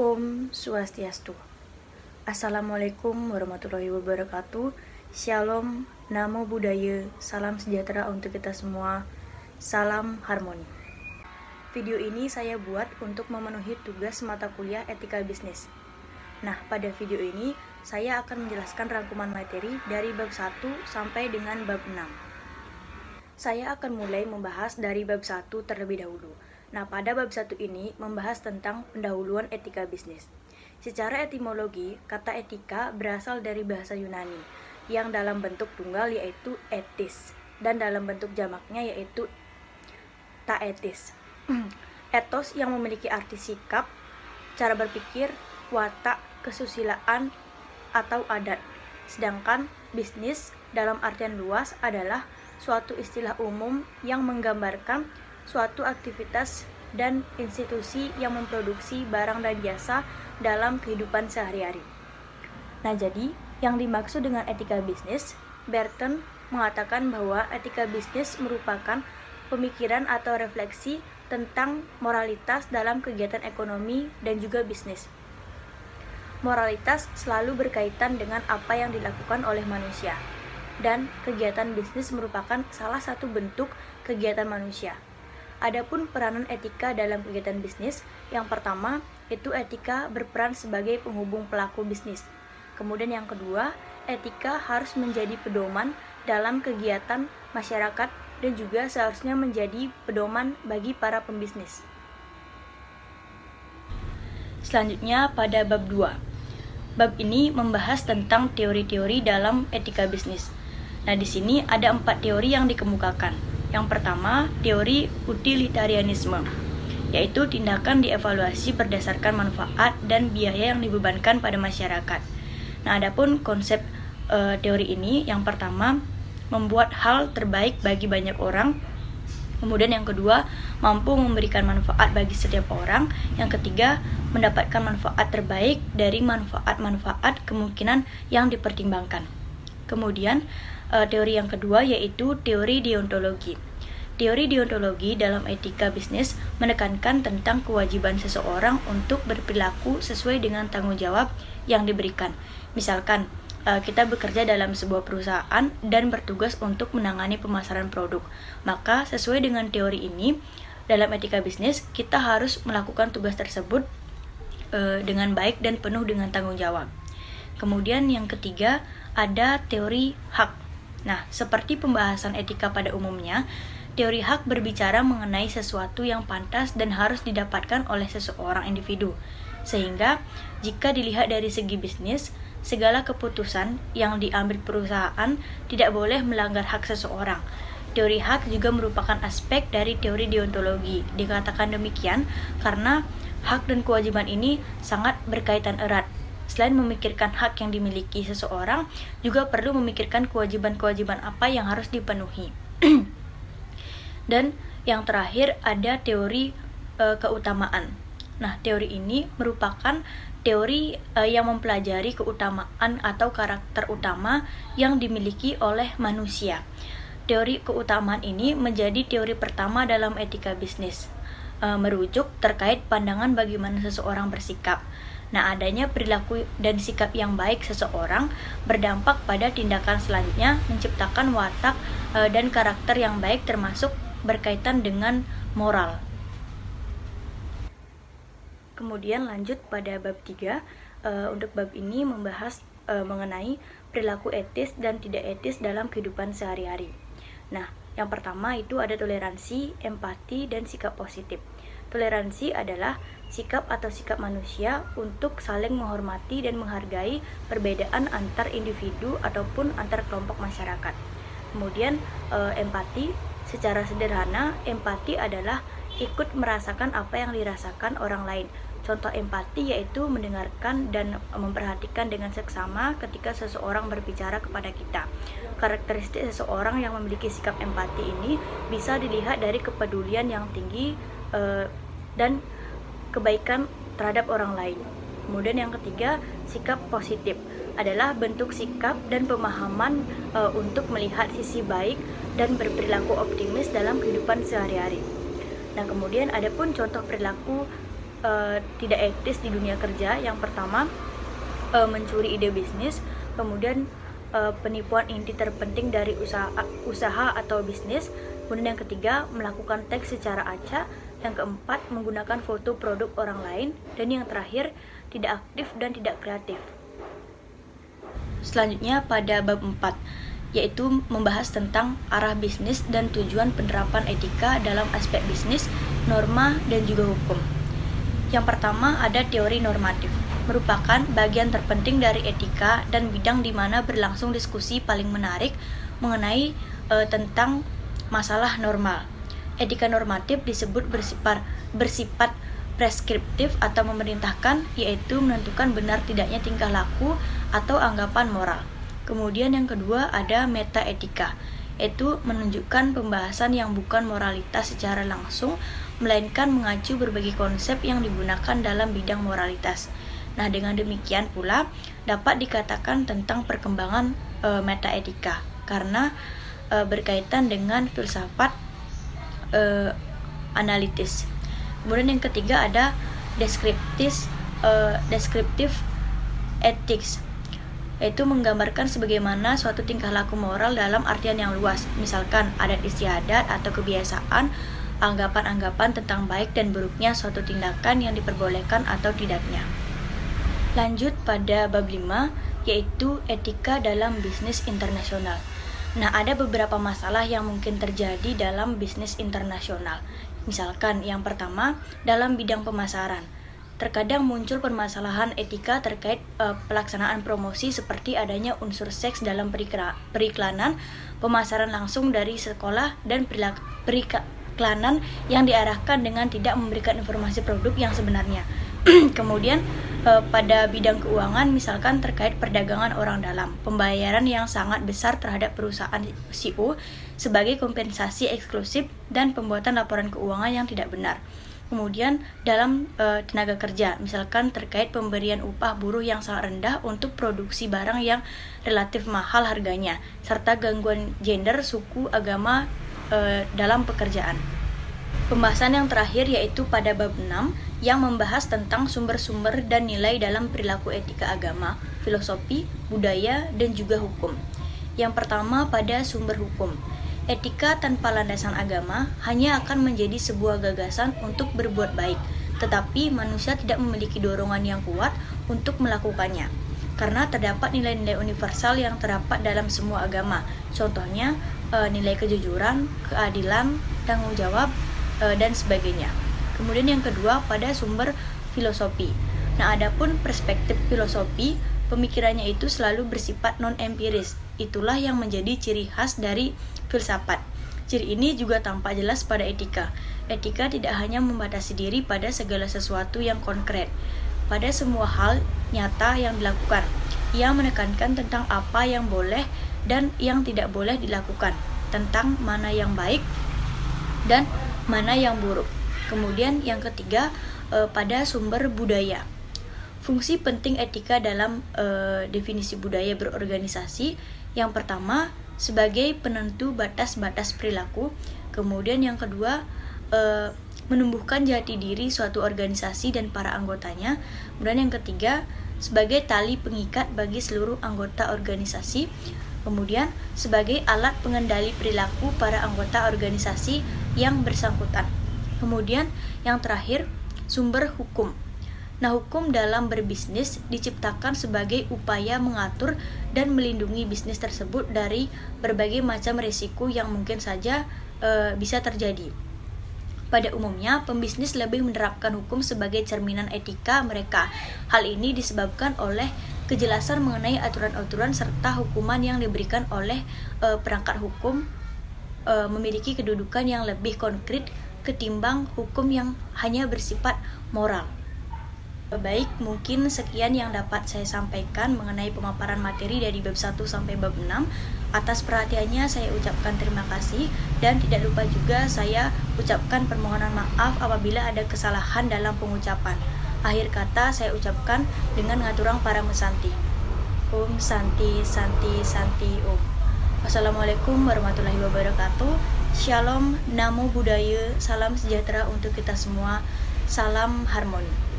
Om Swastiastu. Assalamualaikum warahmatullahi wabarakatuh. Shalom, Namo Buddhaya, salam sejahtera untuk kita semua. Salam harmoni. Video ini saya buat untuk memenuhi tugas mata kuliah etika bisnis. Nah, pada video ini saya akan menjelaskan rangkuman materi dari bab 1 sampai dengan bab 6. Saya akan mulai membahas dari bab 1 terlebih dahulu. Nah, pada bab 1 ini membahas tentang pendahuluan etika bisnis. Secara etimologi, kata etika berasal dari bahasa Yunani, yang dalam bentuk tunggal yaitu etis, dan dalam bentuk jamaknya yaitu taetis. Etos yang memiliki arti sikap, cara berpikir, watak, kesusilaan, atau adat. Sedangkan bisnis dalam artian luas adalah suatu istilah umum yang menggambarkan suatu aktivitas dan institusi yang memproduksi barang dan jasa dalam kehidupan sehari-hari. Nah, jadi yang dimaksud dengan etika bisnis, Berton mengatakan bahwa etika bisnis merupakan pemikiran atau refleksi tentang moralitas dalam kegiatan ekonomi dan juga bisnis. Moralitas selalu berkaitan dengan apa yang dilakukan oleh manusia, dan kegiatan bisnis merupakan salah satu bentuk kegiatan manusia. Adapun peranan etika dalam kegiatan bisnis, yang pertama itu etika berperan sebagai penghubung pelaku bisnis. Kemudian yang kedua, etika harus menjadi pedoman dalam kegiatan masyarakat dan juga seharusnya menjadi pedoman bagi para pembisnis. Selanjutnya pada bab 2. Bab ini membahas tentang teori-teori dalam etika bisnis. Nah, di sini ada 4 teori yang dikemukakan. Yang pertama, teori utilitarianisme, yaitu tindakan dievaluasi berdasarkan manfaat dan biaya yang dibebankan pada masyarakat. Nah, adapun konsep teori ini, yang pertama, membuat hal terbaik bagi banyak orang. Kemudian yang kedua, mampu memberikan manfaat bagi setiap orang. Yang ketiga, mendapatkan manfaat terbaik dari manfaat-manfaat kemungkinan yang dipertimbangkan. Kemudian teori yang kedua yaitu teori deontologi. Teori deontologi dalam etika bisnis menekankan tentang kewajiban seseorang untuk berperilaku sesuai dengan tanggung jawab yang diberikan. Misalkan kita bekerja dalam sebuah perusahaan dan bertugas untuk menangani pemasaran produk. Maka sesuai dengan teori ini, dalam etika bisnis kita harus melakukan tugas tersebut dengan baik dan penuh dengan tanggung jawab. Kemudian yang ketiga ada teori hak. Nah, seperti pembahasan etika pada umumnya, teori hak berbicara mengenai sesuatu yang pantas dan harus didapatkan oleh seseorang individu. Sehingga jika dilihat dari segi bisnis, segala keputusan yang diambil perusahaan tidak boleh melanggar hak seseorang. Teori hak juga merupakan aspek dari teori deontologi. Dikatakan demikian karena hak dan kewajiban ini sangat berkaitan erat. Selain memikirkan hak yang dimiliki seseorang, juga perlu memikirkan kewajiban-kewajiban apa yang harus dipenuhi. Dan yang terakhir ada teori keutamaan. Nah, teori ini merupakan teori yang mempelajari keutamaan atau karakter utama yang dimiliki oleh manusia. Teori keutamaan ini menjadi teori pertama dalam etika bisnis, merujuk terkait pandangan bagaimana seseorang bersikap. Nah, adanya perilaku dan sikap yang baik seseorang berdampak pada tindakan selanjutnya, menciptakan watak dan karakter yang baik termasuk berkaitan dengan moral. Kemudian lanjut pada bab 3. Untuk bab ini membahas mengenai perilaku etis dan tidak etis dalam kehidupan sehari-hari. Nah, yang pertama itu ada toleransi, empati, dan sikap positif. Toleransi adalah sikap atau sikap manusia untuk saling menghormati dan menghargai perbedaan antar individu ataupun antar kelompok masyarakat. Kemudian empati, secara sederhana empati adalah ikut merasakan apa yang dirasakan orang lain. Contoh empati yaitu mendengarkan dan memperhatikan dengan seksama ketika seseorang berbicara kepada kita. Karakteristik seseorang yang memiliki sikap empati ini bisa dilihat dari kepedulian yang tinggi dan kebaikan terhadap orang lain. Kemudian yang ketiga, sikap positif adalah bentuk sikap dan pemahaman untuk melihat sisi baik dan berperilaku optimis dalam kehidupan sehari-hari. Nah, kemudian ada pun contoh perilaku tidak etis di dunia kerja. Yang pertama, mencuri ide bisnis, kemudian penipuan inti terpenting dari usaha atau bisnis, kemudian yang ketiga, melakukan teks secara acak, yang keempat, menggunakan foto produk orang lain, dan yang terakhir, tidak aktif dan tidak kreatif. Selanjutnya pada bab 4, yaitu membahas tentang arah bisnis dan tujuan penerapan etika dalam aspek bisnis, norma, dan juga hukum. Yang pertama ada teori normatif, merupakan bagian terpenting dari etika dan bidang di mana berlangsung diskusi paling menarik mengenai tentang masalah normal. Etika normatif disebut bersifat preskriptif atau memerintahkan, yaitu menentukan benar tidaknya tingkah laku atau anggapan moral. Kemudian yang kedua ada metaetika, yaitu menunjukkan pembahasan yang bukan moralitas secara langsung, melainkan mengacu berbagai konsep yang digunakan dalam bidang moralitas. Nah, dengan demikian pula dapat dikatakan tentang perkembangan metaetika karena berkaitan dengan filsafat analitis. Kemudian yang ketiga ada deskriptif ethics, yaitu menggambarkan sebagaimana suatu tingkah laku moral dalam artian yang luas, misalkan adat istiadat atau kebiasaan, anggapan-anggapan tentang baik dan buruknya suatu tindakan yang diperbolehkan atau tidaknya. Lanjut pada bab 5, yaitu etika dalam bisnis internasional. Nah, ada beberapa masalah yang mungkin terjadi dalam bisnis internasional. Misalkan yang pertama, dalam bidang pemasaran. Terkadang muncul permasalahan etika terkait pelaksanaan promosi seperti adanya unsur seks dalam periklanan, pemasaran langsung dari sekolah, dan periklanan yang diarahkan dengan tidak memberikan informasi produk yang sebenarnya. Kemudian pada bidang keuangan, misalkan terkait perdagangan orang dalam, pembayaran yang sangat besar terhadap perusahaan CEO sebagai kompensasi eksklusif dan pembuatan laporan keuangan yang tidak benar. Kemudian dalam tenaga kerja, misalkan terkait pemberian upah buruh yang sangat rendah untuk produksi barang yang relatif mahal harganya, serta gangguan gender, suku, agama dalam pekerjaan. Pembahasan yang terakhir yaitu pada bab 6 yang membahas tentang sumber-sumber dan nilai dalam perilaku etika agama, filosofi, budaya, dan juga hukum. Yang pertama pada sumber hukum. Etika tanpa landasan agama hanya akan menjadi sebuah gagasan untuk berbuat baik, tetapi manusia tidak memiliki dorongan yang kuat untuk melakukannya, karena terdapat nilai-nilai universal yang terdapat dalam semua agama. Contohnya, nilai kejujuran, keadilan, tanggung jawab, dan sebagainya. Kemudian yang kedua pada sumber filosofi. Nah, adapun perspektif filosofi, pemikirannya itu selalu bersifat non-empiris. Itulah yang menjadi ciri khas dari filsafat. Ciri ini juga tampak jelas pada etika. Etika tidak hanya membatasi diri pada segala sesuatu yang konkret, pada semua hal nyata yang dilakukan. Ia menekankan tentang apa yang boleh dan yang tidak boleh dilakukan, tentang mana yang baik dan mana yang buruk. Kemudian yang ketiga pada sumber budaya. Fungsi penting etika dalam definisi budaya berorganisasi. Yang pertama, sebagai penentu batas-batas perilaku. Kemudian yang kedua, menumbuhkan jati diri suatu organisasi dan para anggotanya. Kemudian yang ketiga, sebagai tali pengikat bagi seluruh anggota organisasi. Kemudian sebagai alat pengendali perilaku para anggota organisasi yang bersangkutan. Kemudian yang terakhir, sumber hukum. Nah, hukum dalam berbisnis diciptakan sebagai upaya mengatur dan melindungi bisnis tersebut dari berbagai macam risiko yang mungkin saja bisa terjadi. Pada umumnya, pembisnis lebih menerapkan hukum sebagai cerminan etika mereka. Hal ini disebabkan oleh kejelasan mengenai aturan-aturan serta hukuman yang diberikan oleh perangkat hukum memiliki kedudukan yang lebih konkret ketimbang hukum yang hanya bersifat moral. Baik, mungkin sekian yang dapat saya sampaikan mengenai pemaparan materi dari bab 1 sampai bab 6. Atas perhatiannya saya ucapkan terima kasih, dan tidak lupa juga saya ucapkan permohonan maaf apabila ada kesalahan dalam pengucapan. Akhir kata saya ucapkan dengan ngaturang para mesanti. Om Santi Santi Santi Om. Wassalamualaikum warahmatullahi wabarakatuh. Shalom, Namo Buddhaya, salam sejahtera untuk kita semua. Salam harmoni.